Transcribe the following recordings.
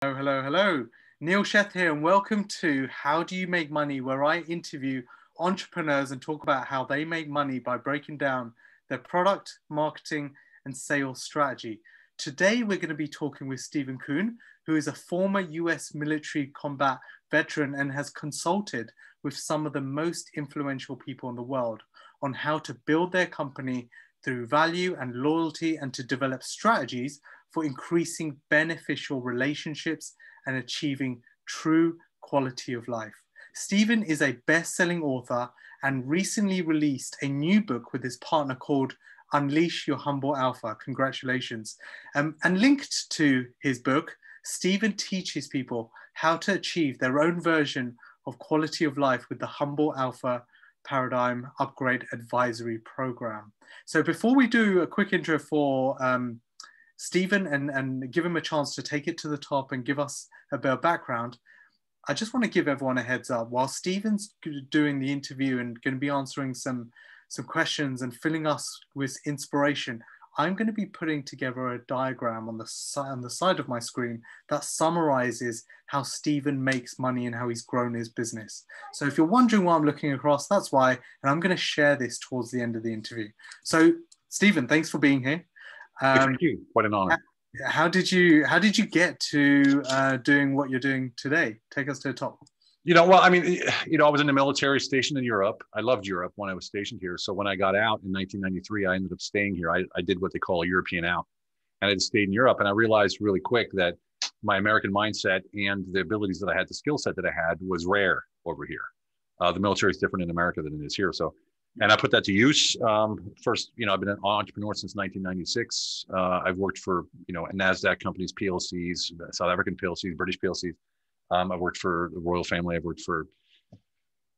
Hello, hello, hello. Neil Sheth here, and welcome to How Do You Make Money, where I interview entrepreneurs and talk about how they make money by breaking down their product, marketing, and sales strategy. Today, we're going to be talking with Steven Kuhn, who is a former US military combat veteran and has consulted with some of the most influential people in the world on how to build their company through value and loyalty and to develop strategies for increasing beneficial relationships and achieving true quality of life. Steven is a best-selling author and recently released a new book with his partner called Unleash Your Humble Alpha. Congratulations. And linked to his book, Steven teaches people how to achieve their own version of quality of life with the Humble Alpha Paradigm Upgrade Advisory Program. So before we do a quick intro for Steven and give him a chance to take it to the top and give us a bit of background, I just want to give everyone a heads up. While Steven's doing the interview and going to be answering some questions and filling us with inspiration, I'm going to be putting together a diagram on the side of my screen that summarizes how Steven makes money and how he's grown his business. So if you're wondering what I'm looking across, that's why, and I'm going to share this towards the end of the interview. So Steven, thanks for being here. Thank you. What an honor. How did you get to doing what you're doing today? Take us to the top. I was in the military stationed in Europe. I loved Europe when I was stationed here. So when I got out in 1993, I ended up staying here. I did what they call a European out, and I stayed in Europe. And I realized really quick that my American mindset and the abilities that I had, the skill set that I had, was rare over here. The military is different in America than it is here. And I put that to use. First, I've been an entrepreneur since 1996. I've worked for, NASDAQ companies, PLCs, South African PLCs, British PLCs. I've worked for the royal family. I've worked for,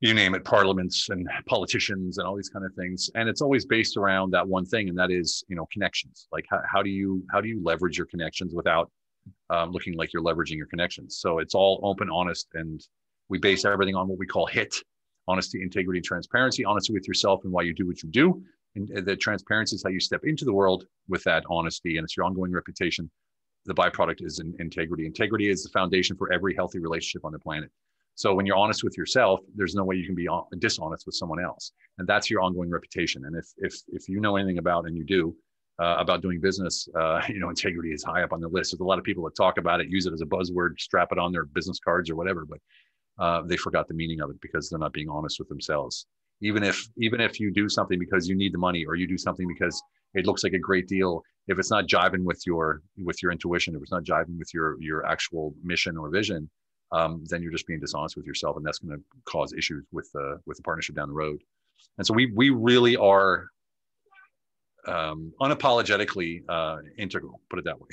you name it, parliaments and politicians and all these kind of things. And it's always based around that one thing, and that is, connections. Like how do you leverage your connections without looking like you're leveraging your connections? So it's all open, honest, and we base everything on what we call HIT: honesty, integrity, and transparency. Honesty with yourself and why you do what you do. And the transparency is how you step into the world with that honesty, and it's your ongoing reputation. The byproduct is integrity. Integrity is the foundation for every healthy relationship on the planet. So when you're honest with yourself, there's no way you can be dishonest with someone else. And that's your ongoing reputation. And if you know anything about, and you do, about doing business, integrity is high up on the list. There's a lot of people that talk about it, use it as a buzzword, strap it on their business cards or whatever, but they forgot the meaning of it because they're not being honest with themselves. Even if you do something because you need the money, or you do something because it looks like a great deal, if it's not jiving with your intuition, if it's not jiving with your actual mission or vision, then you're just being dishonest with yourself, and that's going to cause issues with the partnership down the road. And so we really are unapologetically integral, put it that way.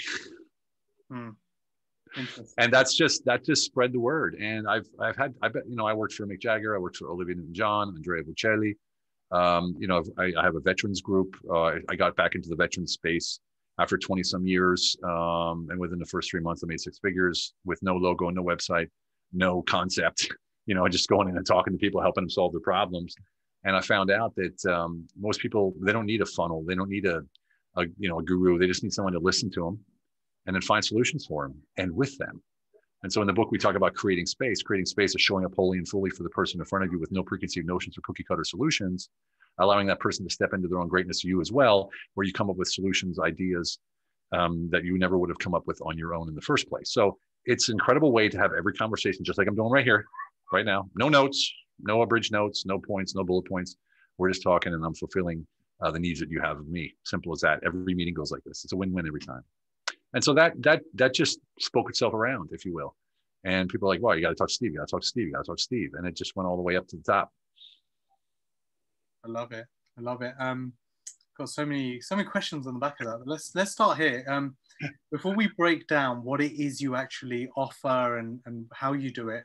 And that just spread the word. And I worked for Mick Jagger, I worked for Olivia Newton-John, Andrea Bocelli. I have a veterans group. I got back into the veterans space after 20 some years. And within the first 3 months, I made 6 figures with no logo, no website, no concept, just going in and talking to people, helping them solve their problems. And I found out that most people, they don't need a funnel. They don't need a guru. They just need someone to listen to them and then find solutions for them and with them. And so in the book, we talk about creating space. Creating space is showing up wholly and fully for the person in front of you with no preconceived notions or cookie cutter solutions, allowing that person to step into their own greatness, you as well, where you come up with solutions, ideas that you never would have come up with on your own in the first place. So it's an incredible way to have every conversation, just like I'm doing right here, right now. No notes, no abridged notes, no points, no bullet points. We're just talking, and I'm fulfilling the needs that you have of me. Simple as that. Every meeting goes like this. It's a win-win every time. And so that just spoke itself around, if you will. And people are like, wow, you got to talk to Steve, you got to talk to Steve, you got to talk to Steve. And it just went all the way up to the top. I love it. Got so many questions on the back of that. But let's start here. Before we break down what it is you actually offer and how you do it,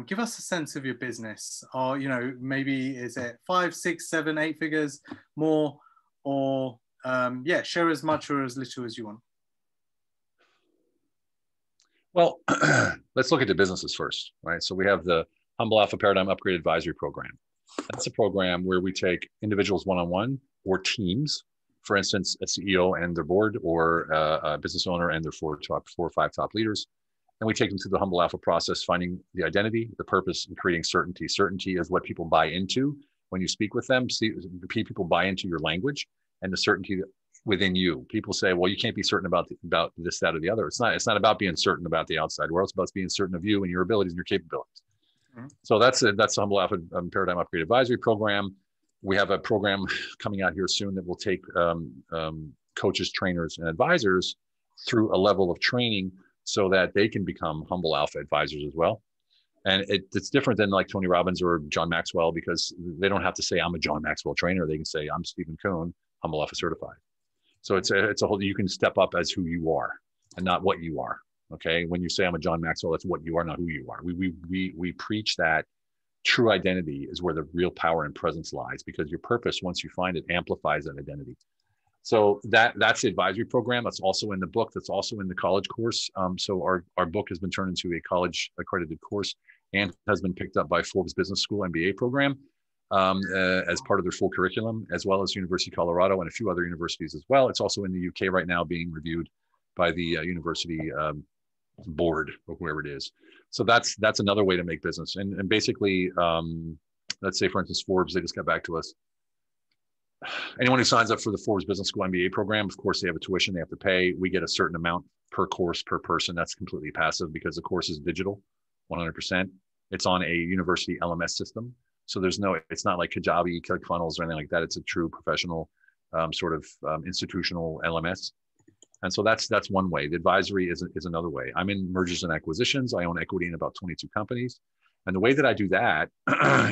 give us a sense of your business. Or, maybe is it 5, 6, 7, 8 figures more, or share as much or as little as you want. Well, let's look at the businesses first, right? So we have the Humble Alpha Paradigm Upgrade Advisory Program. That's a program where we take individuals one-on-one or teams, for instance, a CEO and their board, or a business owner and their 4 or 5 top leaders, And we take them through the humble alpha process, finding the identity, the purpose, and creating certainty. Certainty is what people buy into when you speak with them. See, people buy into your language and the certainty within you. People say, well, you can't be certain about this, that, or the other. It's not about being certain about the outside world. It's about being certain of you and your abilities and your capabilities. Mm-hmm. So that's the Humble Alpha Paradigm Upgrade Advisory Program. We have a program coming out here soon that will take coaches, trainers, and advisors through a level of training so that they can become Humble Alpha advisors as well. And it's different than like Tony Robbins or John Maxwell, because they don't have to say, I'm a John Maxwell trainer. They can say, I'm Steven Kuhn, Humble Alpha certified. So it's a whole, you can step up as who you are and not what you are. Okay. When you say I'm a John Maxwell, that's what you are, not who you are. We preach that true identity is where the real power and presence lies, because your purpose, once you find it, amplifies that identity. So that's the advisory program. That's also in the book. That's also in the college course. So our book has been turned into a college accredited course and has been picked up by Forbes Business School MBA program as part of their full curriculum, as well as University of Colorado and a few other universities as well. It's also in the UK right now, being reviewed by the university board or whoever it is. So that's another way to make business. And basically, let's say, for instance, Forbes, they just got back to us. Anyone who signs up for the Forbes Business School MBA program, of course, they have a tuition they have to pay. We get a certain amount per course per person. That's completely passive because the course is digital, 100%. It's on a university LMS system. So it's not like Kajabi, ClickFunnels, or anything like that. It's a true professional institutional LMS. And so that's one way. The advisory is another way. I'm in mergers and acquisitions. I own equity in about 22 companies. And the way that I do that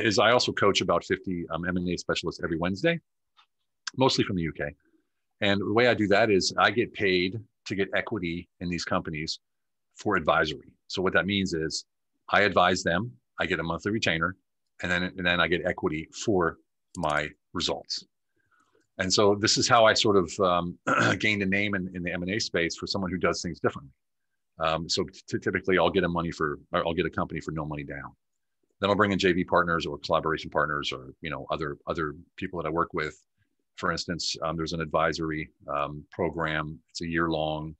is I also coach about 50 M&A specialists every Wednesday, mostly from the UK. And the way I do that is I get paid to get equity in these companies for advisory. So what that means is I advise them, I get a monthly retainer, and then I get equity for my results. And so this is how I sort of gained a name in the M&A space for someone who does things differently. So typically I'll get a company for no money down. Then I'll bring in JV partners or collaboration partners or, other people that I work with. For instance, there's an advisory program. It's a year long.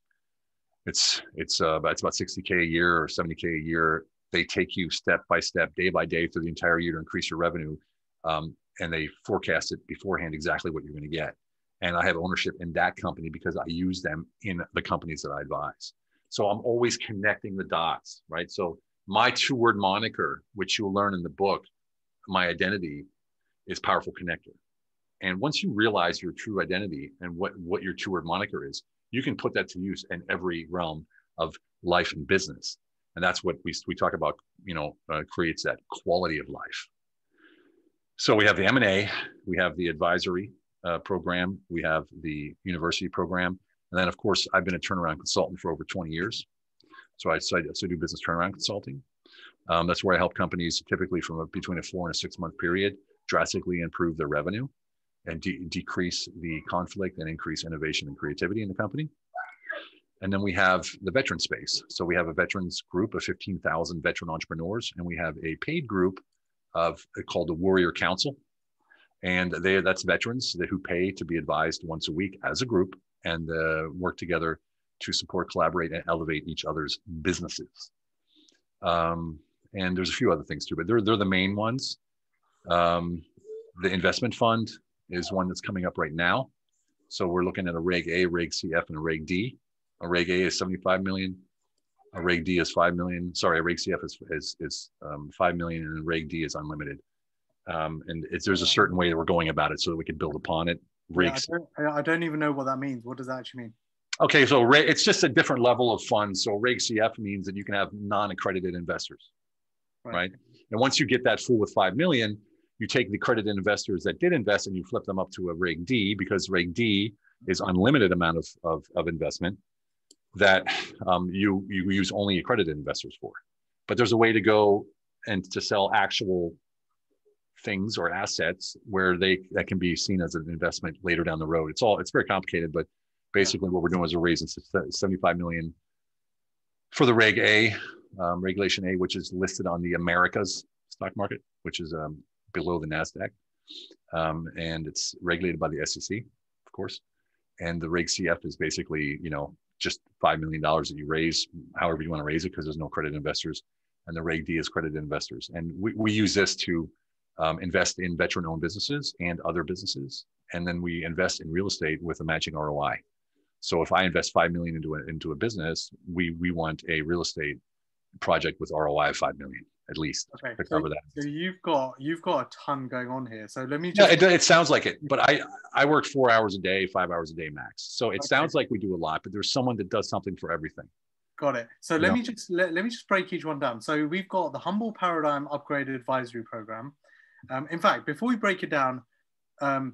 It's about $60K a year or $70K a year. They take you step by step, day by day through the entire year to increase your revenue. And they forecast it beforehand exactly what you're going to get. And I have ownership in that company because I use them in the companies that I advise. So I'm always connecting the dots, right? So my 2-word moniker, which you'll learn in the book, my identity, is powerful connector. And once you realize your true identity and what your 2-word moniker is, you can put that to use in every realm of life and business. And that's what we talk about, creates that quality of life. So we have the M&A, we have the advisory program, we have the university program. And then, of course, I've been a turnaround consultant for over 20 years. So I do business turnaround consulting. That's where I help companies typically from between a 4 and a 6 month period drastically improve their revenue and decrease the conflict and increase innovation and creativity in the company. And then we have the veteran space. So we have a veterans group of 15,000 veteran entrepreneurs, and we have a paid group called the Warrior Council. And that's veterans who pay to be advised once a week as a group and work together to support, collaborate, and elevate each other's businesses. And there's a few other things too, but they're the main ones. The investment fund is one that's coming up right now. So we're looking at a Reg A, Reg CF, and a Reg D. A Reg A is 75 million. A Reg D is 5 million. Sorry, a Reg CF is 5 million, and a Reg D is unlimited. And there's a certain way that we're going about it so that we can build upon it. I don't even know what that means. What does that actually mean? Okay, so it's just a different level of funds. So Reg CF means that you can have non-accredited investors, right? And once you get that full with 5 million, you take the accredited investors that did invest and you flip them up to a Reg D, because Reg D is unlimited amount of investment that you use only accredited investors for. But there's a way to go and to sell actual things or assets where that can be seen as an investment later down the road. It's very complicated, but basically what we're doing is we're raising 75 million for the Reg A, Regulation A, which is listed on the Americas stock market, which is below the NASDAQ. And it's regulated by the SEC, of course. And the Reg CF is basically, just $5 million that you raise, however you want to raise it, because there's no accredited investors, and the Reg D is accredited investors. And we use this to invest in veteran-owned businesses and other businesses, and then we invest in real estate with a matching ROI. So if I invest $5 million into a business, we want a real estate project with ROI of $5 million at least to cover that. So you've got a ton going on here. So let me just. Yeah, it sounds like it, but I work 4 hours a day, 5 hours a day max. So it sounds like we do a lot, but there's someone that does something for everything. Got it. So let me just break each one down. So we've got the Humble Paradigm Upgraded Advisory Program. In fact, before we break it down, a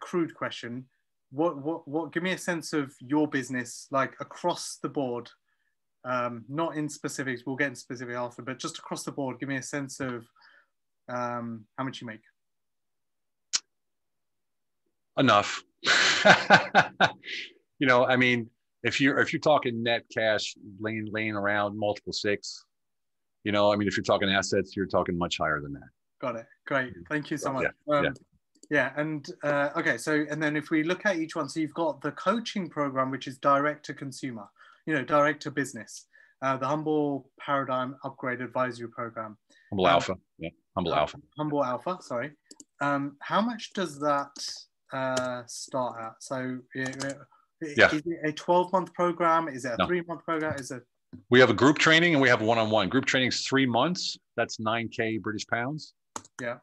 crude question. What give me a sense of your business, like across the board, not in specifics, we'll get in specific after, but just across the board, give me a sense of how much you make. Enough. I mean, if you're talking net cash laying around multiple six, I mean, if you're talking assets, you're talking much higher than that. Got it. Great. Thank you so much. Yeah. And okay, so and then if we look at each one, so you've got the coaching program, which is direct to consumer, direct to business, the Humble Paradigm Upgrade Advisory Program. Humble Alpha. Yeah. Humble Alpha. Humble Alpha, sorry. How much does that start at? So is it a 12-month program? Is it a 3-month program? We have a group training and we have one-on-one. Group training is 3 months. That's 9K British pounds. Yeah.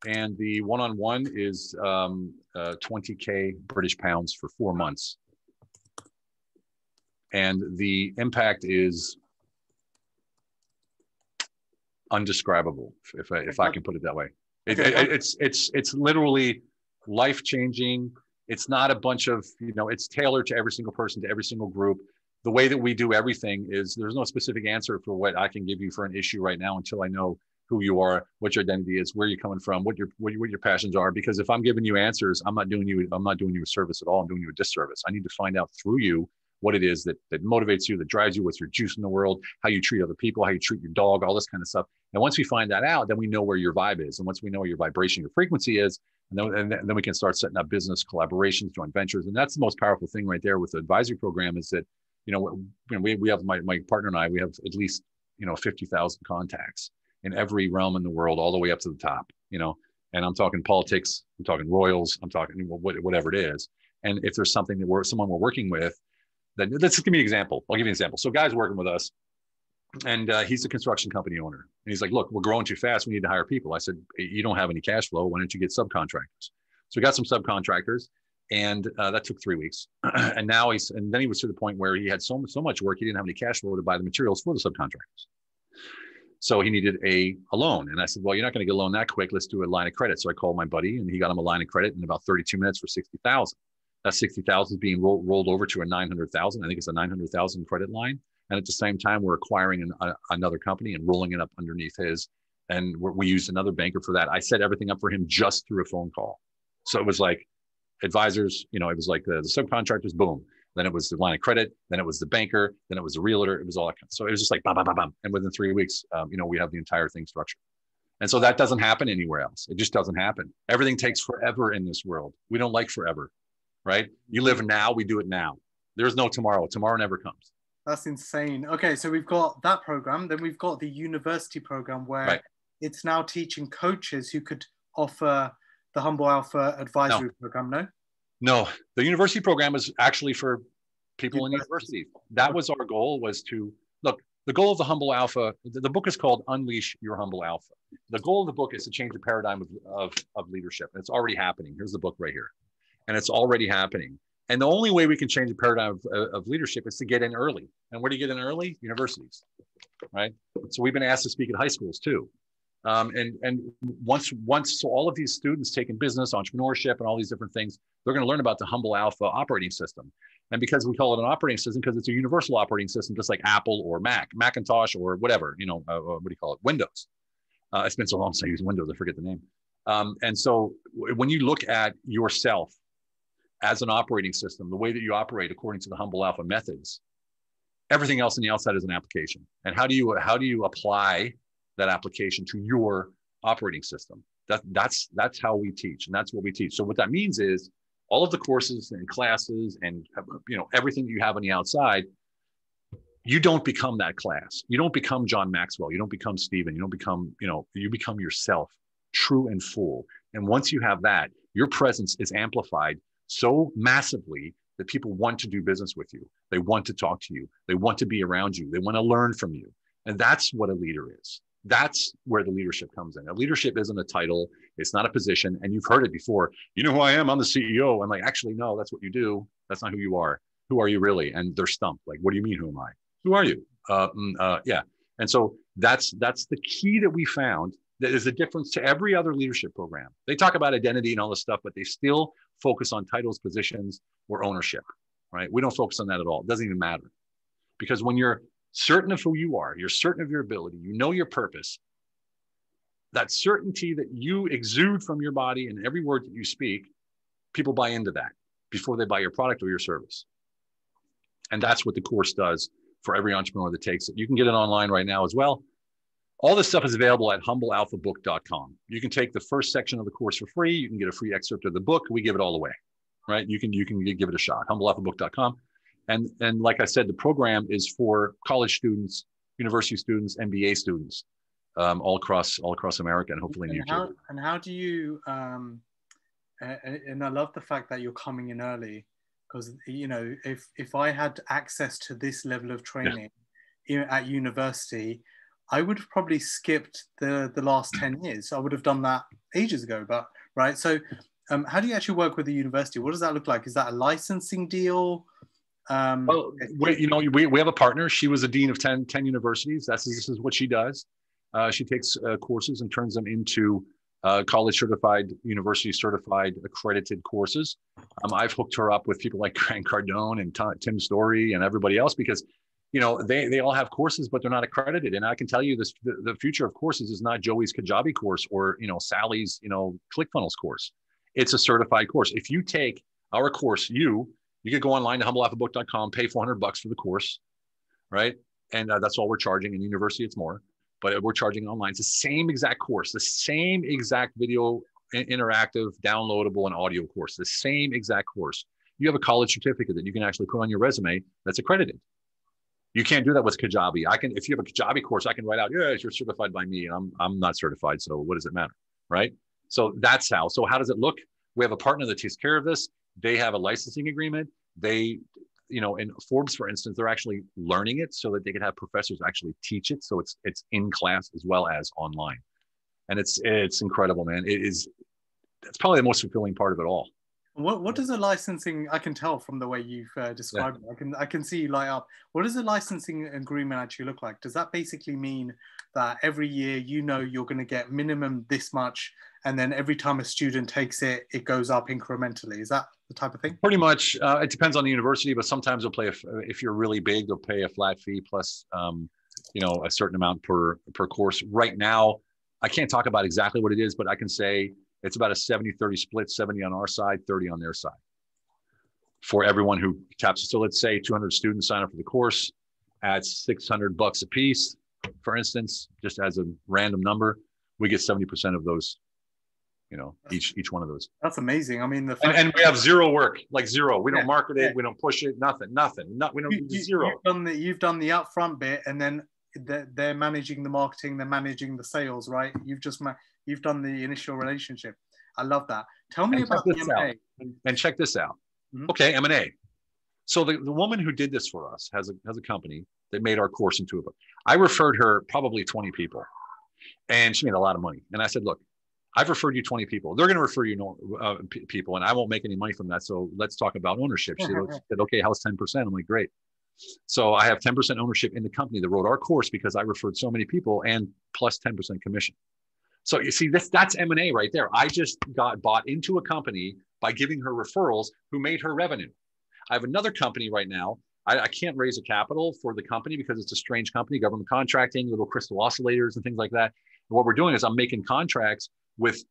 And the one-on-one is 20K British pounds for 4 months. And the impact is undescribable, if I can put it that way. It's literally life-changing. It's not a bunch of, it's tailored to every single person, to every single group. The way that we do everything is there's no specific answer for what I can give you for an issue right now until I know who you are, what your identity is, where you're coming from, what your passions are. Because if I'm giving you answers, I'm not doing you a service at all. I'm doing you a disservice. I need to find out through you what it is that motivates you, that drives you, what's your juice in the world, how you treat other people, how you treat your dog, all this kind of stuff. And once we find that out, then we know where your vibe is. And once we know where your vibration, your frequency is, and then we can start setting up business collaborations, joint ventures. And that's the most powerful thing right there with the advisory program is that, we have my partner and I, we have at least, 50,000 contacts in every realm in the world, all the way up to the top, and I'm talking politics, I'm talking royals, I'm talking whatever it is. And if there's something that someone we're working with, then let's just give me an example. I'll give you an example. So guy's working with us and he's a construction company owner. And he's like, look, we're growing too fast. We need to hire people. I said, you don't have any cash flow. Why don't you get subcontractors? So we got some subcontractors and that took 3 weeks. And then he was to the point where he had so much work, he didn't have any cash flow to buy the materials for the subcontractors. So he needed a loan. And I said, well, you're not going to get a loan that quick. Let's do a line of credit. So I called my buddy and he got him a line of credit in about 32 minutes for 60,000. That 60,000 is being rolled over to a 900,000. I think it's a 900,000 credit line. And at the same time, we're acquiring another company and rolling it up underneath his. And we used another banker for that. I set everything up for him just through a phone call. So it was like advisors, it was like the subcontractors, boom. Then it was the line of credit. Then it was the banker. Then it was the realtor. It was all that. So it was just like, bam, bam, bam, bam. And within 3 weeks, we have the entire thing structured. And so that doesn't happen anywhere else. It just doesn't happen. Everything takes forever in this world. We don't like forever, right? You live now, we do it now. There's no tomorrow. Tomorrow never comes. That's insane. Okay, so we've got that program. Then we've got the university program where it's now teaching coaches who could offer the Humble Alpha advisory program, no? No, the university program is actually for people in universities. That was our goal, was to look, the goal of the Humble Alpha, the book is called Unleash Your Humble Alpha. The goal of the book is to change the paradigm of leadership. And it's already happening. Here's the book right here. And it's already happening. And the only way we can change the paradigm of leadership is to get in early. And where do you get in early? Universities, right? So we've been asked to speak at high schools too. And once so all of these students taking business, entrepreneurship, and all these different things, they're going to learn about the Humble Alpha operating system. And because we call it an operating system, because it's a universal operating system, just like Apple or Macintosh or whatever, what do you call it? Windows. It's been so long since I used Windows, I forget the name. And so when you look at yourself as an operating system, the way that you operate according to the Humble Alpha methods, everything else on the outside is an application. And how do you apply that application to your operating system? That's how we teach, and that's what we teach. So what that means is all of the courses and classes and everything that you have on the outside, you don't become that class. You don't become John Maxwell. You don't become Steven. You don't become, you become yourself, true and full. And once you have that, your presence is amplified so massively that people want to do business with you. They want to talk to you. They want to be around you. They want to learn from you. And that's what a leader is. That's where the leadership comes in. A leadership isn't a title. It's not a position. And you've heard it before. You know who I am? I'm the CEO. I'm like, actually, no, that's what you do. That's not who you are. Who are you really? And they're stumped. Like, what do you mean, who am I? Who are you? Yeah. And so that's the key that we found that is the difference to every other leadership program. They talk about identity and all this stuff, but they still focus on titles, positions, or ownership, right? We don't focus on that at all. It doesn't even matter. Because when you're certain of who you are, you're certain of your ability, you know your purpose, that certainty that you exude from your body and every word that you speak, people buy into that before they buy your product or your service. And that's what the course does for every entrepreneur that takes it. You can get it online right now as well. All this stuff is available at humblealphabook.com. You can take the first section of the course for free. You can get a free excerpt of the book. We give it all away, right? You can give it a shot, humblealphabook.com. And like I said, the program is for college students, university students, MBA students, all across America and hopefully in the UK. And how do you, and I love the fact that you're coming in early, because, if I had access to this level of training at university, I would have probably skipped the last 10 years. I would have done that ages ago, right? So how do you actually work with the university? What does that look like? Is that a licensing deal? Well, we have a partner. She was a dean of 10 universities. This is what she does. She takes courses and turns them into college certified, university certified, accredited courses. I've hooked her up with people like Grant Cardone and Tim Story and everybody else because they all have courses, but they're not accredited. And I can tell you this, the future of courses is not Joey's Kajabi course or, Sally's, ClickFunnels course. It's a certified course. If you take our course, you could go online to humblealphabook.com, pay $400 for the course, right? And that's all we're charging. In university, it's more, but we're charging online. It's the same exact course, the same exact video, interactive, downloadable, and audio course, the same exact course. You have a college certificate that you can actually put on your resume that's accredited. You can't do that with Kajabi. If you have a Kajabi course, I can write out, yeah, you're certified by me, and I'm not certified. So what does it matter, right? So that's how. So how does it look? We have a partner that takes care of this. They have a licensing agreement. They, in Forbes, for instance, they're actually learning it so that they can have professors actually teach it. So it's in class as well as online, and it's incredible, man. It's probably the most fulfilling part of it all. What does a licensing? I can tell from the way you've described it. I can see you light up. What does a licensing agreement actually look like? Does that basically mean that every year you're going to get minimum this much, and then every time a student takes it, it goes up incrementally? Is that the type of thing? Pretty much. It depends on the university, but sometimes they'll pay if you're really big, they'll pay a flat fee plus a certain amount per course. Right now, I can't talk about exactly what it is, but I can say it's about a 70-30 split, 70 on our side, 30 on their side for everyone who taps. So let's say 200 students sign up for the course at $600 a piece, for instance, just as a random number, we get 70% of those, each one of those. That's amazing. I mean, and we have zero work, like zero. We don't market it. We don't push it. Nothing. We don't do zero. You've done the upfront bit, and then they're managing the marketing, they're managing the sales, right? You've done the initial relationship. I love that. Tell me about the M&A. And check this out. Mm-hmm. Okay, M&A. So the woman who did this for us has a company that made our course into a book. I referred her probably 20 people, and she made a lot of money. And I said, look, I've referred you 20 people. They're going to refer you people, and I won't make any money from that. So let's talk about ownership. She said, okay, how's 10%? I'm like, great. So I have 10% ownership in the company that wrote our course because I referred so many people, and plus 10% commission. So you see, that's M&A right there. I just got bought into a company by giving her referrals who made her revenue. I have another company right now. I can't raise a capital for the company because it's a strange company, government contracting, little crystal oscillators and things like that. And what we're doing is I'm making contracts with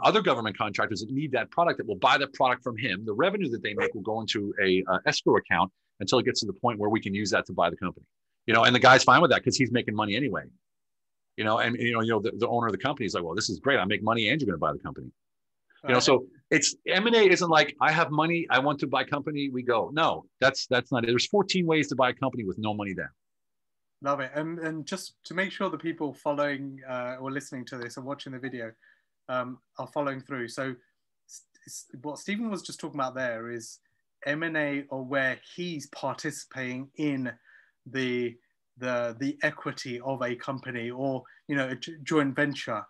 other government contractors that need that product, that will buy the product from him. The revenue that they make will go into a escrow account until it gets to the point where we can use that to buy the company. And the guy's fine with that because he's making money anyway. The owner of the company is like, well, this is great. I make money and you're going to buy the company. So It's M&A isn't like I have money, I want to buy company, we go. No, that's not it. There's 14 ways to buy a company with no money down. Love it. And just to make sure the people following or listening to this and watching the video are following through. So what Stephen was just talking about there is M&A, or where he's participating in the equity of a company, or a joint venture.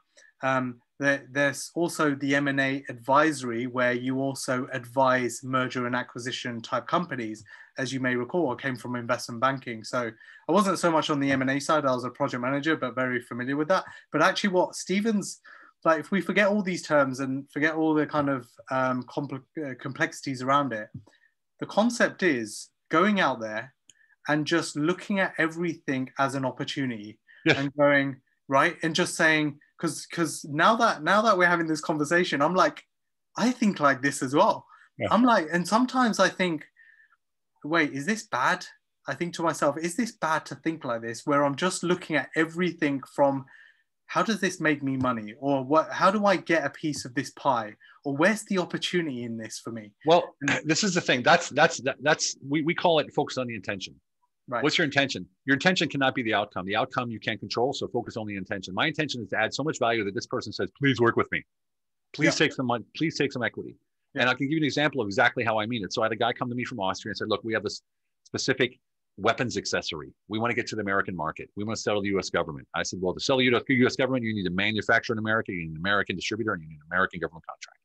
There's also the M&A advisory, where you also advise merger and acquisition type companies. As you may recall, I came from investment banking, so I wasn't so much on the M&A side. I was a project manager, but very familiar with that. But actually, what Stephen's like, if we forget all these terms and forget all the kind of complexities around it, the concept is going out there and just looking at everything as an opportunity, and going right and just saying, because now that we're having this conversation, I'm like, I think like this as well. Yeah. I'm like, and sometimes I think, wait, is this bad? I think to myself, is this bad to think like this, where I'm just looking at everything from, how does this make me money, or what? How do I get a piece of this pie, or where's the opportunity in this for me? Well, this is the thing. That's we call it focus on the intention. Right. What's your intention? Your intention cannot be the outcome. The outcome you can't control, so focus on the intention. My intention is to add so much value that this person says, please work with me. Please take some money. Please take some equity. Yeah. And I can give you an example of exactly how I mean it. So I had a guy come to me from Austria and said, look, we have this specific weapons accessory. We want to get to the American market. We want to sell to the U.S. government. I said, well, to sell to the U.S. government, you need to manufacture in America, you need an American distributor, and you need an American government contract.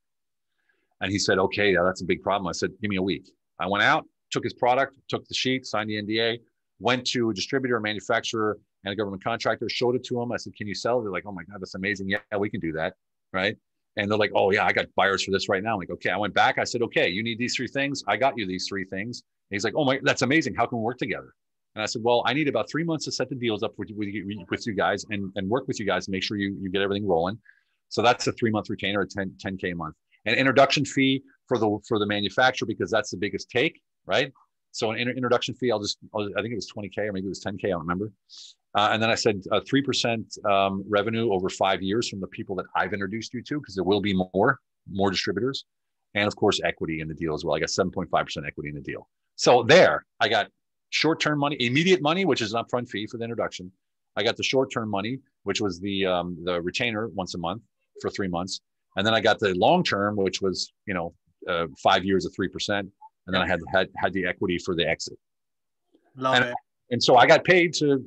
And he said, okay, that's a big problem. I said, give me a week. I went out, took his product, took the sheet, signed the NDA, went to a distributor, a manufacturer, and a government contractor, showed it to them. I said, can you sell it? They're like, oh my God, that's amazing. Yeah, we can do that. Right. And they're like, oh yeah, I got buyers for this right now. I'm like, okay. I went back. I said, okay, you need these 3 things. I got you these 3 things. And he's like, oh my, that's amazing. How can we work together? And I said, well, I need about 3 months to set the deals up with you guys and work with you guys to make sure you get everything rolling. So that's a 3-month retainer, a 10K a month. An introduction fee for the manufacturer, because that's the biggest take, right? So an introduction fee, I think it was 20K or maybe it was 10K, I don't remember. And then I said 3% revenue over 5 years from the people that I've introduced you to, because there will be more distributors. And of course, equity in the deal as well. I got 7.5% equity in the deal. So there, I got short-term money, immediate money, which is an upfront fee for the introduction. I got the short-term money, which was the retainer once a month for 3 months. And then I got the long-term, which was, 5 years of 3%. And then I had the equity for the exit. Love it. And so I got paid to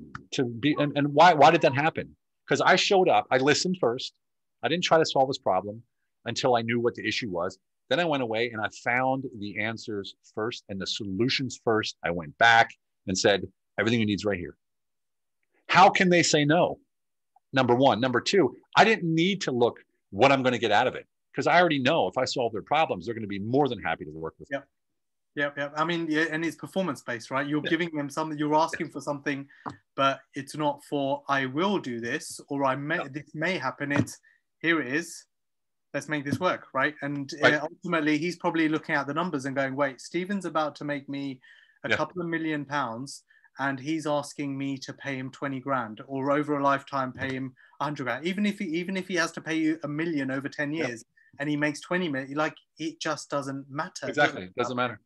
be, and why did that happen? Because I showed up, I listened first. I didn't try to solve this problem until I knew what the issue was. Then I went away and I found the answers first and the solutions first. I went back and said, everything you need is right here. How can they say no? Number one. Number two, I didn't need to look what I'm going to get out of it, because I already know if I solve their problems, they're going to be more than happy to work with me. Yeah. I mean, and it's performance-based, right? You're giving them something, you're asking for something, but it's not for, I will do this, or this may happen. It's, here it is. Let's make this work, right? And ultimately, he's probably looking at the numbers and going, wait, Steven's about to make me a couple of £1 million, and he's asking me to pay him 20 grand, or over a lifetime pay him 100 grand. Even if he has to pay you $1 million over 10 years, and he makes 20 million, like, it just doesn't matter. Exactly, it doesn't matter.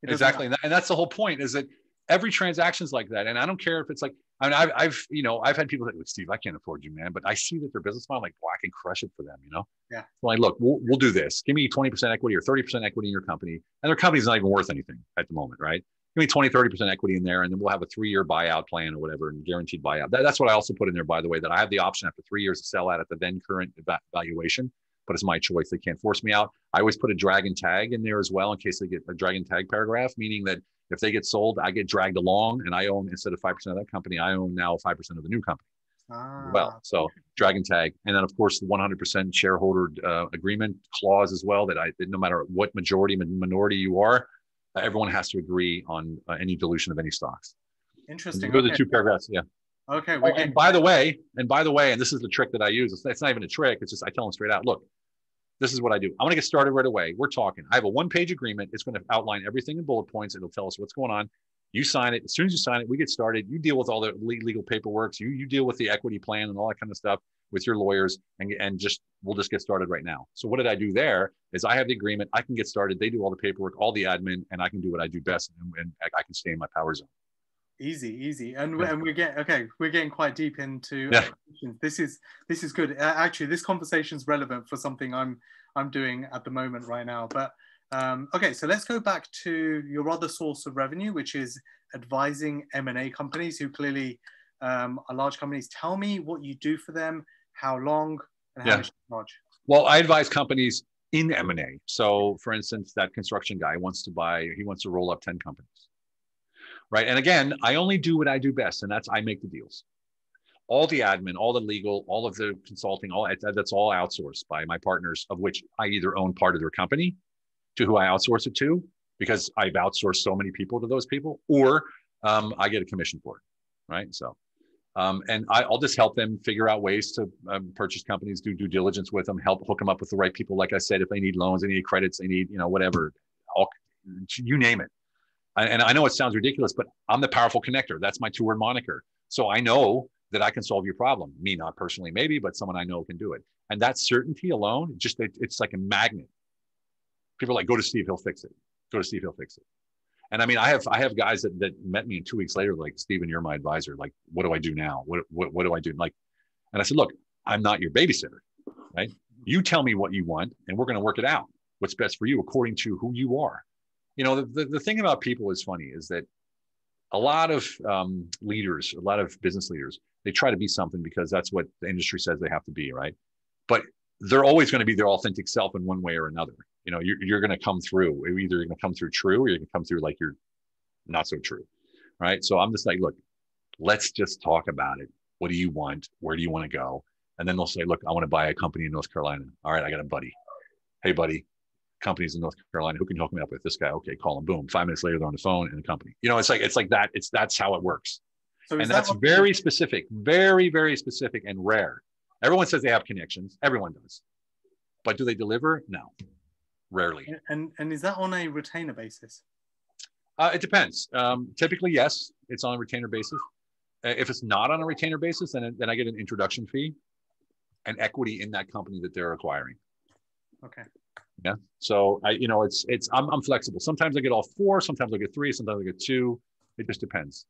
Exactly. And that's the whole point, is that every transaction's like that. And I don't care if it's like, I mean, I've had people say, look, Steve, I can't afford you, man. But I see that their business model, like, well, I can crush it for them, Yeah. So like, look, we'll do this. Give me 20% equity or 30% equity in your company. And their company's not even worth anything at the moment, right? Give me 20, 30% equity in there, and then we'll have a 3-year buyout plan or whatever, and guaranteed buyout. That's what I also put in there, by the way, that I have the option after 3 years to sell at the then current valuation. But it's my choice. They can't force me out. I always put a dragon tag in there as well, in case they get a dragon tag paragraph, meaning that if they get sold, I get dragged along, and I own, instead of 5% of that company, I own now 5% of the new company. Well, so dragon tag. And then of course the 100% shareholder agreement clause as well, that no matter what majority, minority you are, everyone has to agree on any dilution of any stocks. Interesting. Go to the 2 paragraphs. Yeah. Okay. And by the way, and this is the trick that I use. It's not even a trick. It's just, I tell them straight out, look, this is what I do. I want to get started right away. We're talking. I have a 1-page agreement. It's going to outline everything in bullet points. It'll tell us what's going on. You sign it. As soon as you sign it, we get started. You deal with all the legal paperwork. You deal with the equity plan and all that kind of stuff with your lawyers, and we'll just get started right now. So what did I do there is I have the agreement. I can get started. They do all the paperwork, all the admin, and I can do what I do best, and I can stay in my power zone. Easy. And we're getting quite deep into this is good. Actually, this conversation is relevant for something I'm doing at the moment right now. But okay, so let's go back to your other source of revenue, which is advising M&A companies who clearly are large companies. Tell me what you do for them, how long, and how much you charge. Well, I advise companies in M&A. So for instance, that construction guy wants to roll up 10 companies. Right. And again, I only do what I do best, and that's I make the deals. All the admin, all the legal, all of the consulting, that's all outsourced by my partners, of which I either own part of their company to who I outsource it to, because I've outsourced so many people to those people, or I get a commission for it. Right. So, and I'll just help them figure out ways to purchase companies, do due diligence with them, help hook them up with the right people. Like I said, if they need loans, they need credits, they need, whatever, you name it. And I know it sounds ridiculous, but I'm the powerful connector. That's my 2-word moniker. So I know that I can solve your problem. Me, not personally, maybe, but someone I know can do it. And that certainty alone, it's like a magnet. People are like, go to Steve, he'll fix it. Go to Steve, he'll fix it. And I mean, I have guys that met me, and 2 weeks later, like, Steven, you're my advisor. Like, what do I do now? What do I do? Like, and I said, look, I'm not your babysitter, right? You tell me what you want, and we're going to work it out. What's best for you according to who you are. The thing about people is funny is that a lot of leaders, a lot of business leaders, they try to be something because that's what the industry says they have to be, right? But they're always going to be their authentic self in one way or another. You're going to come through. You're either going to come through true, or you're going to come through like you're not so true, right? So I'm just like, look, let's just talk about it. What do you want? Where do you want to go? And then they'll say, look, I want to buy a company in North Carolina. All right, I got a buddy. Hey, buddy. Companies in North Carolina, who can you hook me up with? This guy. Okay, call him. Boom. 5 minutes later, they're on the phone in the company. It's like that. That's how it works. So and that's very specific, very, very specific and rare. Everyone says they have connections. Everyone does. But do they deliver? No, rarely. And is that on a retainer basis? It depends. Typically, yes, it's on a retainer basis. If it's not on a retainer basis, then I get an introduction fee and equity in that company that they're acquiring. Okay. Yeah. So I'm flexible. Sometimes I get all 4, sometimes I get 3, sometimes I get 2. It just depends.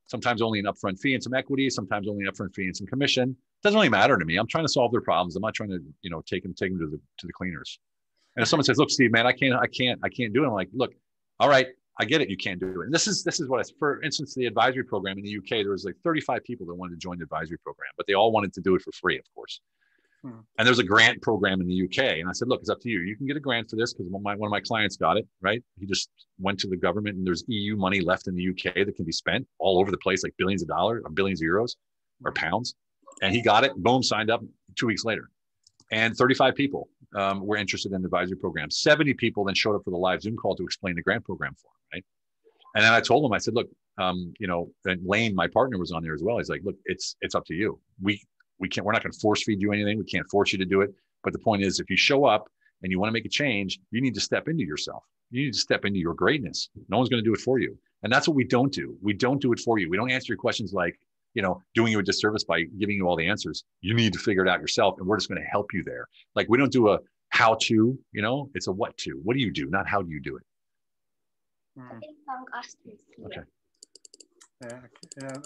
Sometimes only an upfront fee and some equity, sometimes only an upfront fee and some commission. Doesn't really matter to me. I'm trying to solve their problems. I'm not trying to, take them to the cleaners. And if someone says, look, Steve, man, I can't do it. I'm like, look, all right, I get it. You can't do it. And this is what for instance, the advisory program in the UK, there was like 35 people that wanted to join the advisory program, but they all wanted to do it for free, of course. And there's a grant program in the UK. And I said, look, it's up to you. You can get a grant for this because one of my clients got it, right? He just went to the government, and there's EU money left in the UK that can be spent all over the place, like billions of dollars or billions of euros or pounds. And he got it, boom, signed up 2 weeks later. And 35 people were interested in the advisory program. 70 people then showed up for the live Zoom call to explain the grant program for him, right? And then I told him, I said, look, and Lane, my partner, was on there as well. He's like, look, it's up to you. We're not going to force feed you anything. We can't force you to do it. But the point is, if you show up and you want to make a change, you need to step into yourself. You need to step into your greatness. No one's going to do it for you. And that's what we don't do. We don't do it for you. We don't answer your questions like, doing you a disservice by giving you all the answers. You need to figure it out yourself. And we're just going to help you there. Like, we don't do a how to, it's a what to. What do you do? Not how do you do it. Okay.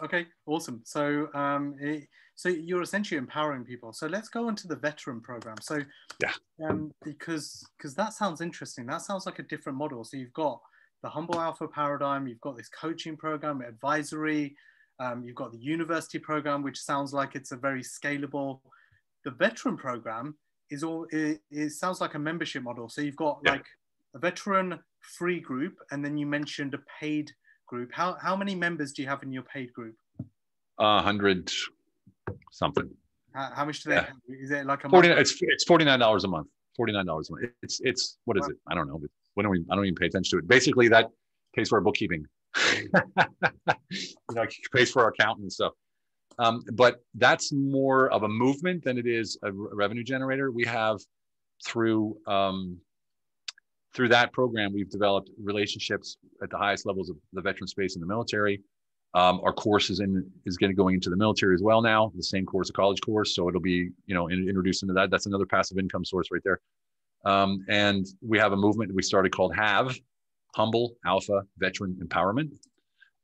Okay, awesome. So so you're essentially empowering people. So let's go into the veteran program. So because that sounds interesting. That sounds like a different model. So you've got the Humble Alpha paradigm, you've got this coaching program, advisory, you've got the university program, which sounds like it's a very scalable. The veteran program it sounds like a membership model. So you've got like a veteran free group, and then you mentioned a paid group. How many members do you have in your paid group? 100 something. How much do they have? Is it like a 40? It's $49 a month. $49 a month. It's what is it? I don't know. I don't even pay attention to it. Basically, that pays for our bookkeeping. It pays for our accountant and stuff. But that's more of a movement than it is a revenue generator. We have through through that program, we've developed relationships at the highest levels of the veteran space in the military. Our course is going into the military as well now, the same course, a college course. So it'll be, introduced into that. That's another passive income source right there. And we have a movement we started called HAVE, Humble Alpha Veteran Empowerment.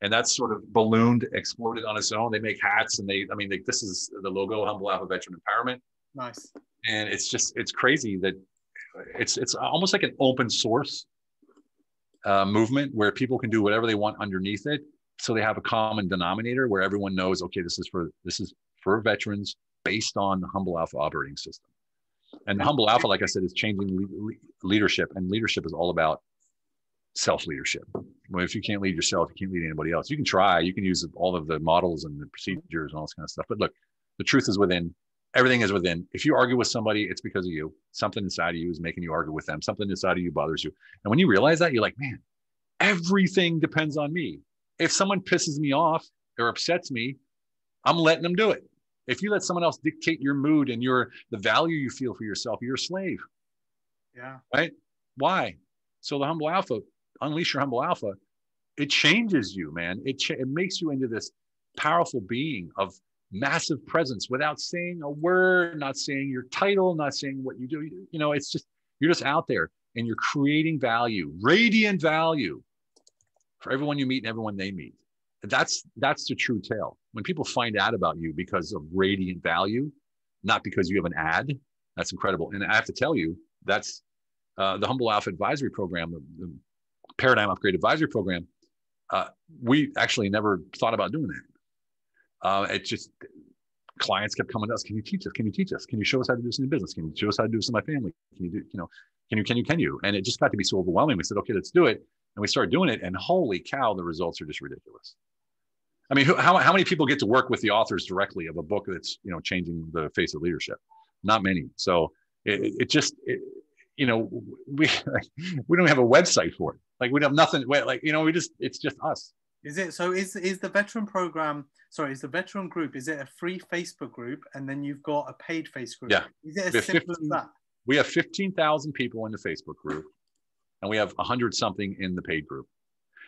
And that's sort of ballooned, exploded on its own. They make hats and this is the logo, Humble Alpha Veteran Empowerment. Nice. And it's crazy that it's almost like an open source movement where people can do whatever they want underneath it. So they have a common denominator where everyone knows, okay, this is for veterans based on the Humble Alpha operating system. And the Humble Alpha, like I said, is changing leadership, and leadership is all about self-leadership. Well, if you can't lead yourself, you can't lead anybody else. You can try, you can use all of the models and the procedures and all this kind of stuff. But look, the truth is within. Everything is within. If you argue with somebody, it's because of you. Something inside of you is making you argue with them. Something inside of you bothers you. And when you realize that, you're like, man, everything depends on me. If someone pisses me off or upsets me, I'm letting them do it. If you let someone else dictate your mood and the value you feel for yourself, you're a slave. Yeah. Right? Why? So the Humble Alpha, unleash your Humble Alpha. It changes you, man. It makes you into this powerful being of massive presence without saying a word, not saying your title, not saying what you do. It's just, you're just out there and you're creating value, radiant value for everyone you meet and everyone they meet. That's the true tale. When people find out about you because of radiant value, not because you have an ad, that's incredible. And I have to tell you, that's the Humble Alpha Advisory Program, the Paradigm Upgrade Advisory Program. We actually never thought about doing that. It just, clients kept coming to us. Can you teach us? Can you teach us? Can you show us how to do this in business? Can you show us how to do this in my family? Can you do, can you? And it just got to be so overwhelming. We said, okay, let's do it. And we started doing it. And holy cow, the results are just ridiculous. I mean, how many people get to work with the authors directly of a book that's, changing the face of leadership? Not many. So we don't have a website for it. Like we have nothing. It's just us. Is it so? Is the veteran program? Sorry, is the veteran group? Is it a free Facebook group, and then you've got a paid Facebook group? Yeah. Is it as simple as that? We have 15,000 people in the Facebook group, and we have 100 something in the paid group.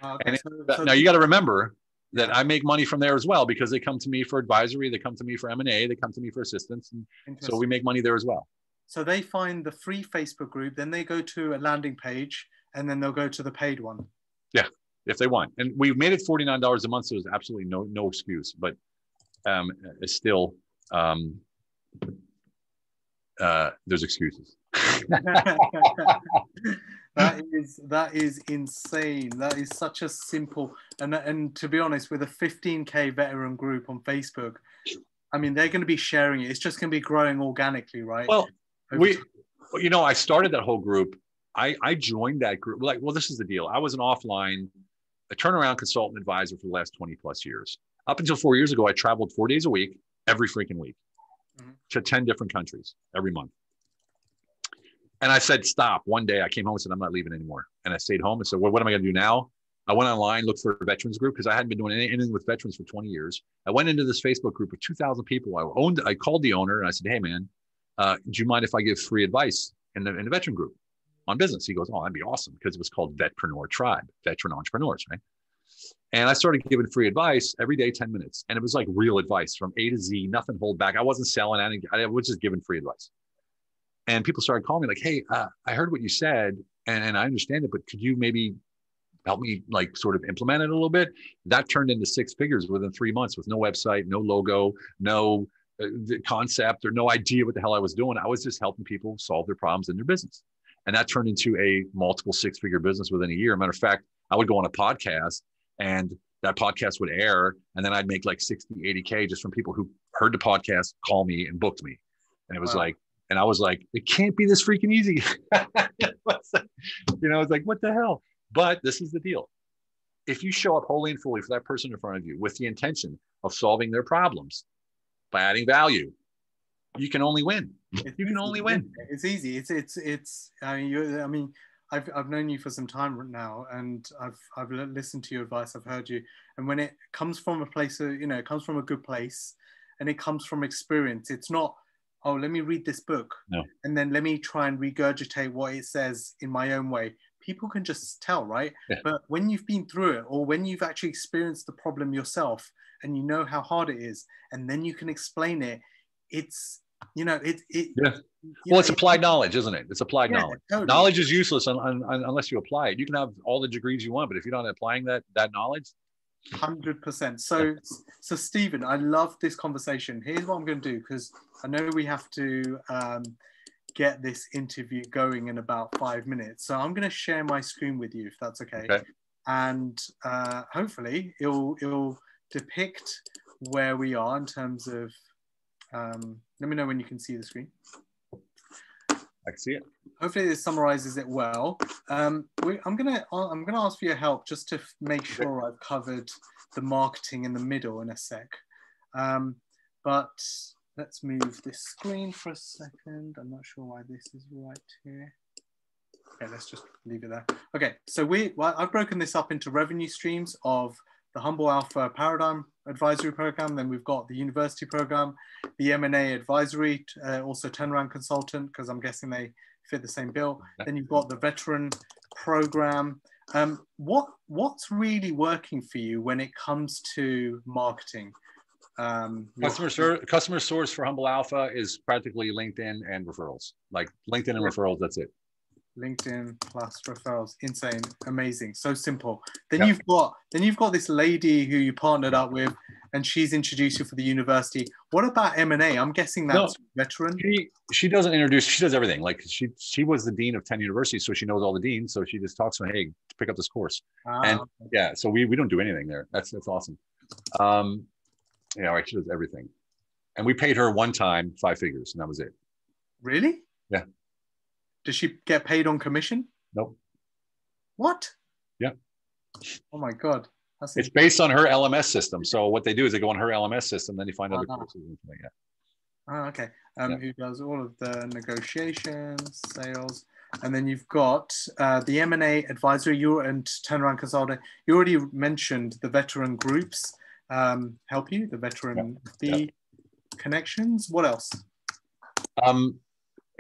Okay, and now you got to remember that I make money from there as well, because they come to me for advisory, they come to me for M&A, they come to me for assistance, and so we make money there as well. So they find the free Facebook group, then they go to a landing page, and then they'll go to the paid one. Yeah. If they want. And we've made it $49 a month, so there's absolutely no excuse. But it's still there's excuses. That is insane. That is such a simple, and to be honest, with a 15K veteran group on Facebook, I mean, they're going to be sharing it. It's just going to be growing organically, right? Well, I started that whole group. I joined that group. This is the deal. I was an offline, a turnaround consultant advisor for the last 20 plus years. Up until 4 years ago, I traveled 4 days a week, every freaking week, to 10 different countries every month. And I said, stop. One day I came home and said, I'm not leaving anymore. And I stayed home and said, well, what am I going to do now? I went online, looked for a veterans group because I hadn't been doing anything with veterans for 20 years. I went into this Facebook group of 2,000 people. I called the owner and I said, hey, man, do you mind if I give free advice in the veteran group on business? He goes, oh, that'd be awesome, because it was called Vetpreneur Tribe, veteran entrepreneurs, right? And I started giving free advice every day, 10 minutes. And it was like real advice from A to Z, nothing hold back. I wasn't selling. I was just giving free advice. And people started calling me like, hey, I heard what you said and I understand it, but could you maybe help me sort of implement it a little bit? That turned into 6 figures within 3 months with no website, no logo, no concept, or no idea what the hell I was doing. I was just helping people solve their problems in their business. And that turned into a multiple 6-figure business within a year. Matter of fact, I would go on a podcast and that podcast would air, and then I'd make 60, 80K just from people who heard the podcast, call me and booked me. And it was and I was like, it can't be this freaking easy. It's like, what the hell? But this is the deal. If you show up wholly and fully for that person in front of you with the intention of solving their problems by adding value, you can only win. You can only win. It's easy. I've known you for some time now, and I've listened to your advice. I've heard you, and when it comes from a place of, it comes from a good place, and it comes from experience. It's not, oh, let me read this book, no, and then let me try and regurgitate what it says in my own way. people can just tell, right? Yeah. But when you've been through it, or when you've actually experienced the problem yourself and you know how hard it is, and then you can explain it, it's, Yeah. Well, it's applied knowledge, isn't it? It's applied knowledge. Totally. Knowledge is useless unless you apply it. You can have all the degrees you want, but if you're not applying that knowledge. 100%. So Steven, I love this conversation. Here's what I'm going to do, because I know we have to get this interview going in about 5 minutes. So I'm going to share my screen with you, if that's okay. And hopefully it'll depict where we are in terms of. Let me know when you can see the screen. I can see it. Hopefully this summarizes it well. I'm gonna ask for your help just to make sure I've covered the marketing in the middle in a sec. But let's move this screen for a second. I'm not sure why this is right here. Okay, let's just leave it there. Okay, so I've broken this up into revenue streams of the Humble Alpha Paradigm Advisory Program. Then we've got the University Program, the M&A Advisory, also turnaround consultant, because I'm guessing they fit the same bill. Then you've got the Veteran Program. What's really working for you when it comes to marketing? Customer source for Humble Alpha is practically LinkedIn and referrals. Like LinkedIn and referrals, that's it. LinkedIn plus referrals. Insane. Amazing. So simple. Then you've got this lady who you partnered up with, and she's introduced you for the university. What about M&A? I'm guessing that's Veteran. She doesn't introduce, she does everything. Like she was the dean of 10 universities, so she knows all the deans. So she just talks to me, hey, pick up this course. So we don't do anything there. That's awesome. She does everything. And we paid her one time 5 figures, and that was it. Really? Yeah. Does she get paid on commission? Nope. What? Yeah. Oh my God. It's based on her LMS system. So what they do is they go on her LMS system, then you find other courses and like that. Oh, okay. Who does all of the negotiations, sales, and then you've got the M&A advisory, and turnaround consultant. You already mentioned the veteran groups help you, the veteran connections. What else?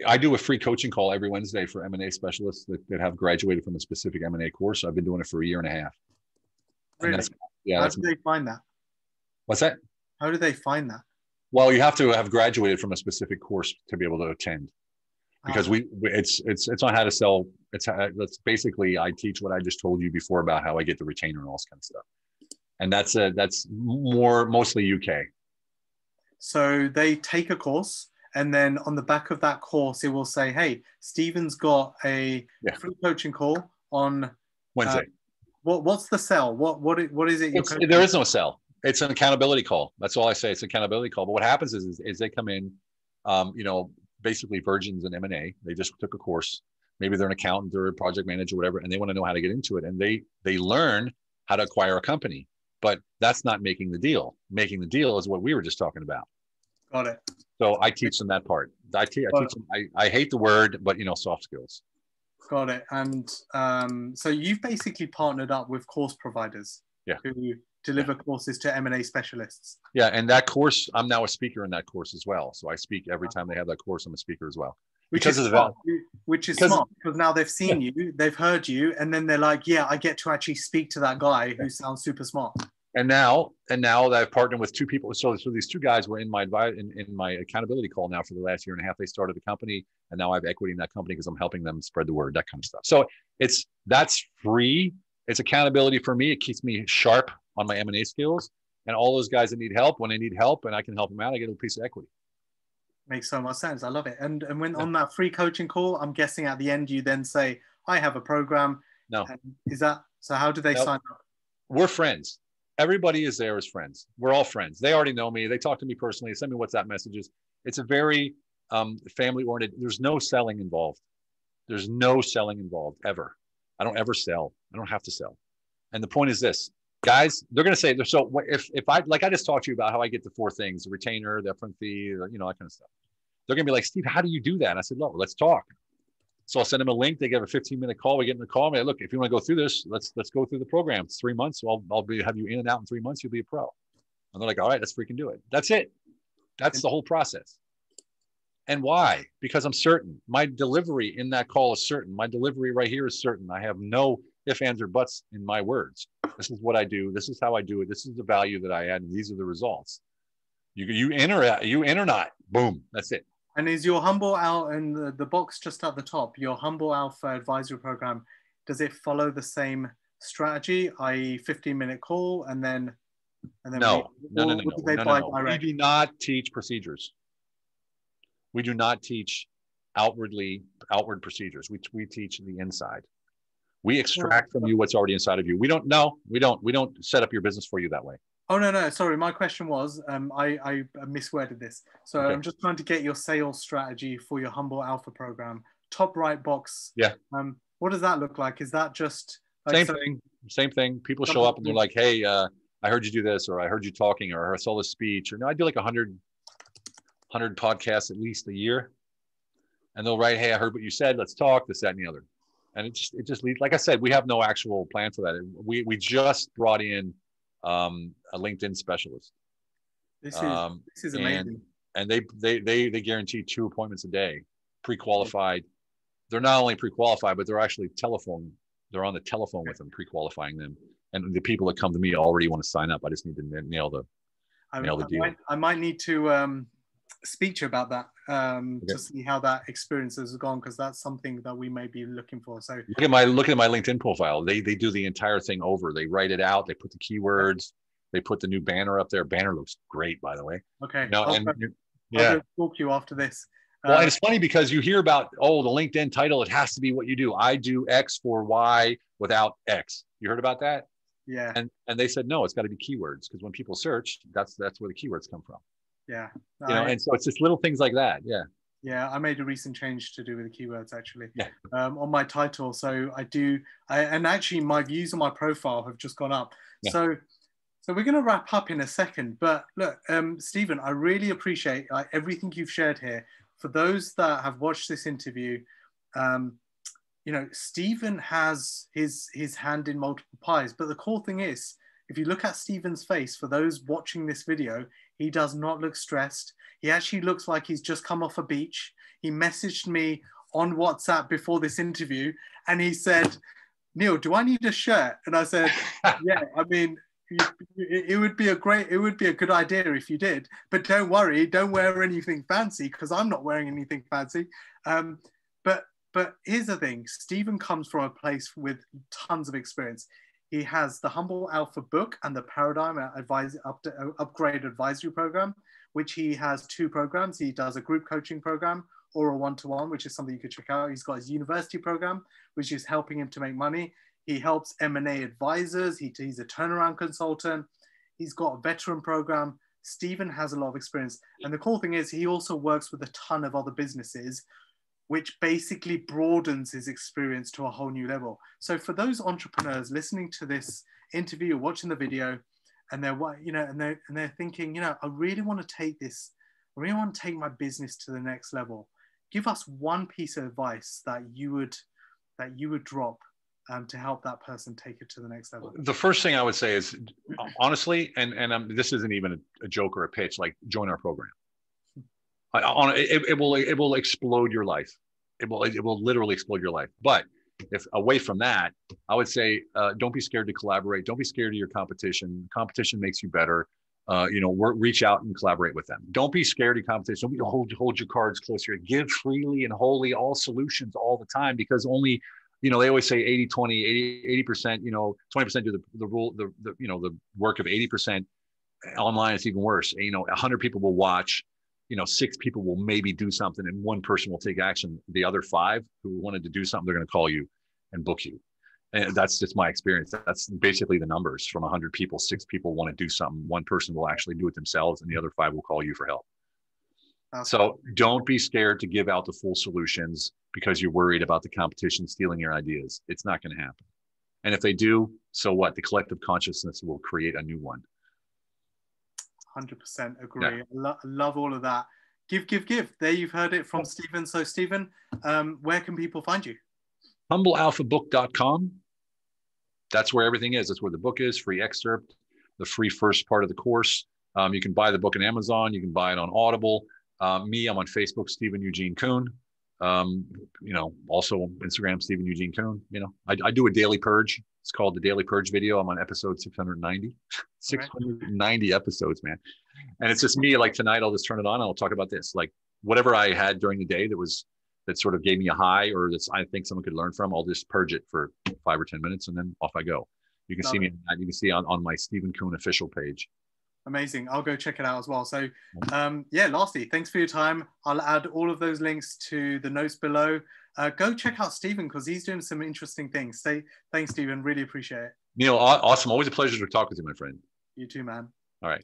I do a free coaching call every Wednesday for M&A specialists that have graduated from a specific M&A course. I've been doing it for 1.5 years. Really? How do they find that? What's that? How do they find that? Well, you have to have graduated from a specific course to be able to attend, because it's on how to sell. That's basically, I teach what I just told you before about how I get the retainer and all this kind of stuff. And that's mostly UK. So they take a course, and then on the back of that course, it will say, hey, Steven's got a free coaching call on Wednesday. What's the sell? What is it? There is no sell. It's an accountability call. That's all I say. It's an accountability call. But what happens is they come in, basically virgins in M&A. They just took a course. Maybe they're an accountant or a project manager, whatever, and they want to know how to get into it. And they learn how to acquire a company. But that's not making the deal. Making the deal is what we were just talking about. Got it. So I teach them that part. I teach them, I hate the word, but soft skills. Got it. And so you've basically partnered up with course providers who deliver courses to M&A specialists. Yeah, and that course, I'm now a speaker in that course as well. So I speak every time they have that course. I'm a speaker as well. Which is smart, because now they've seen you, they've heard you, and then they're like, yeah, I get to actually speak to that guy who sounds super smart. And now that I've partnered with 2 people. So these 2 guys were in my accountability call now for the last 1.5 years. They started a company, and now I have equity in that company because I'm helping them spread the word, that kind of stuff. So that's free. It's accountability for me. It keeps me sharp on my M&A skills. And all those guys that need help, when they need help and I can help them out, I get a piece of equity. Makes so much sense. I love it. And when on that free coaching call, I'm guessing at the end you then say, I have a program. No. Is that so? How do they sign up? We're friends. Everybody is there as friends. We're all friends. They already know me. They talk to me personally. They send me WhatsApp messages. It's a very family oriented. There's no selling involved. There's no selling involved ever. I don't ever sell. I don't have to sell. And the point is this, guys, they're going to say, so if I just talked to you about how I get the 4 things, the retainer, the upfront fee, that kind of stuff. They're going to be like, Steve, how do you do that? And I said, look, let's talk. So I'll send them a link. They get a 15-minute call. We get in the call. I'm like, look, if you want to go through this, let's go through the program. It's 3 months. So I'll have you in and out in 3 months. You'll be a pro. And they're like, all right, let's freaking do it. That's it. That's the whole process. And why? Because I'm certain. My delivery in that call is certain. My delivery right here is certain. I have no ifs, ands, or buts in my words. This is what I do. This is how I do it. This is the value that I add. And these are the results. You in or not. Boom. That's it. And is your Humble Alpha, and the box just at the top, your Humble Alpha advisory program, does it follow the same strategy, i.e. 15-minute call and then No. do they buy direct? We do not teach procedures. We do not teach outward procedures. We teach the inside. We extract from you what's already inside of you. We don't set up your business for you that way. Oh, no. Sorry. My question was, I misworded this. So okay. I'm just trying to get your sales strategy for your Humble Alpha program. Top right box. Yeah. What does that look like? Is that just like same thing? People show up and they're like, hey, I heard you do this, or I heard you talking, or I saw this speech, or no, I do like 100 podcasts at least a year. And they'll write, hey, I heard what you said. Let's talk, this, that, and the other. And it just leads, like I said, we have no actual plan for that. We just brought in a LinkedIn specialist. This is amazing. And they guarantee 2 appointments a day, pre-qualified. They're not only pre-qualified, but they're actually they're on the telephone with them, pre-qualifying them. And the people that come to me already want to sign up. I just need to nail the deal. I might need to speak to you about that to see how that experience has gone, because that's something that we may be looking for. So look at my LinkedIn profile. They do the entire thing over. They write it out. They put the keywords. They put the new banner up there. Banner looks great, by the way. Okay. I'll talk to you after this. Well, and it's funny because you hear about, the LinkedIn title, it has to be what you do. I do X for Y without X. You heard about that? Yeah. And they said, no, it's got to be keywords, because when people search, that's where the keywords come from. Yeah. And so it's just little things like that. Yeah. Yeah. I made a recent change to do with the keywords, actually, yeah. On my title. So and actually my views on my profile have just gone up. Yeah. So we're going to wrap up in a second, but look, Steven, I really appreciate everything you've shared here. For those that have watched this interview, Steven has his hand in multiple pies, but the cool thing is, if you look at Steven's face, for those watching this video, he does not look stressed. He actually looks like he's just come off a beach. He messaged me on WhatsApp before this interview, and he said, Neil, do I need a shirt? And I said, yeah, I mean, it would be a good idea if you did, but don't worry, don't wear anything fancy, because I'm not wearing anything fancy. But here's the thing, Steven comes from a place with tons of experience. He has the Humble Alpha book and the Paradigm Upgrade Advisory Program, which he has 2 programs. He does a group coaching program or a one-to-one, which is something you could check out. He's got his university program, which is helping him to make money. He helps M&A advisors. He's a turnaround consultant. He's got a veteran program. Steven has a lot of experience. And the cool thing is he also works with a ton of other businesses, which basically broadens his experience to a whole new level. So for those entrepreneurs listening to this interview or watching the video, and they're thinking, I really want to take this, I really want to take my business to the next level. Give us one piece of advice that you would drop to help that person take it to the next level. The first thing I would say is, honestly, and this isn't even a joke or a pitch, like, join our program. It will explode your life. It will literally explode your life. But if away from that, I would say, don't be scared to collaborate. Don't be scared of your competition. Competition makes you better. Reach out and collaborate with them. Don't be scared of competition. Don't be hold your cards closer. Give freely and wholly all solutions all the time, because only, they always say 80, 20, 80%, 20% do the work of 80%. Online, it's even worse. 100 people will watch. 6 people will maybe do something, and 1 person will take action. The other 5 who wanted to do something, they're going to call you and book you. And that's just my experience. That's basically the numbers. From 100 people, 6 people want to do something. 1 person will actually do it themselves, and the other 5 will call you for help. So don't be scared to give out the full solutions because you're worried about the competition stealing your ideas. It's not going to happen. And if they do, so what? The collective consciousness will create a new one. 100% agree. Yeah. I love all of that. Give. There, you've heard it from Steven. So Steven, where can people find you? HumbleAlphaBook.com. That's where everything is. That's where the book is, free excerpt, the free first part of the course. You can buy the book on Amazon. You can buy it on Audible. Me, I'm on Facebook, Steven Eugene Kuhn. Also Instagram, Steven Eugene Kuhn. I do a daily purge. It's called the Daily Purge video. I'm on episode 690. Okay. 690 episodes, man. And it's just me. Like tonight, I'll just turn it on. And I'll talk about this. Like whatever I had during the day that sort of gave me a high, or that I think someone could learn from, I'll just purge it for 5 or 10 minutes, and then off I go. You can see me. You can see on my Steven Kuhn official page. Amazing. I'll go check it out as well. So lastly, thanks for your time. I'll add all of those links to the notes below. Go check out Steven, because he's doing some interesting things. Thanks, Steven. Really appreciate it. Neil, awesome. Always a pleasure to talk with you, my friend. You too, man. All right.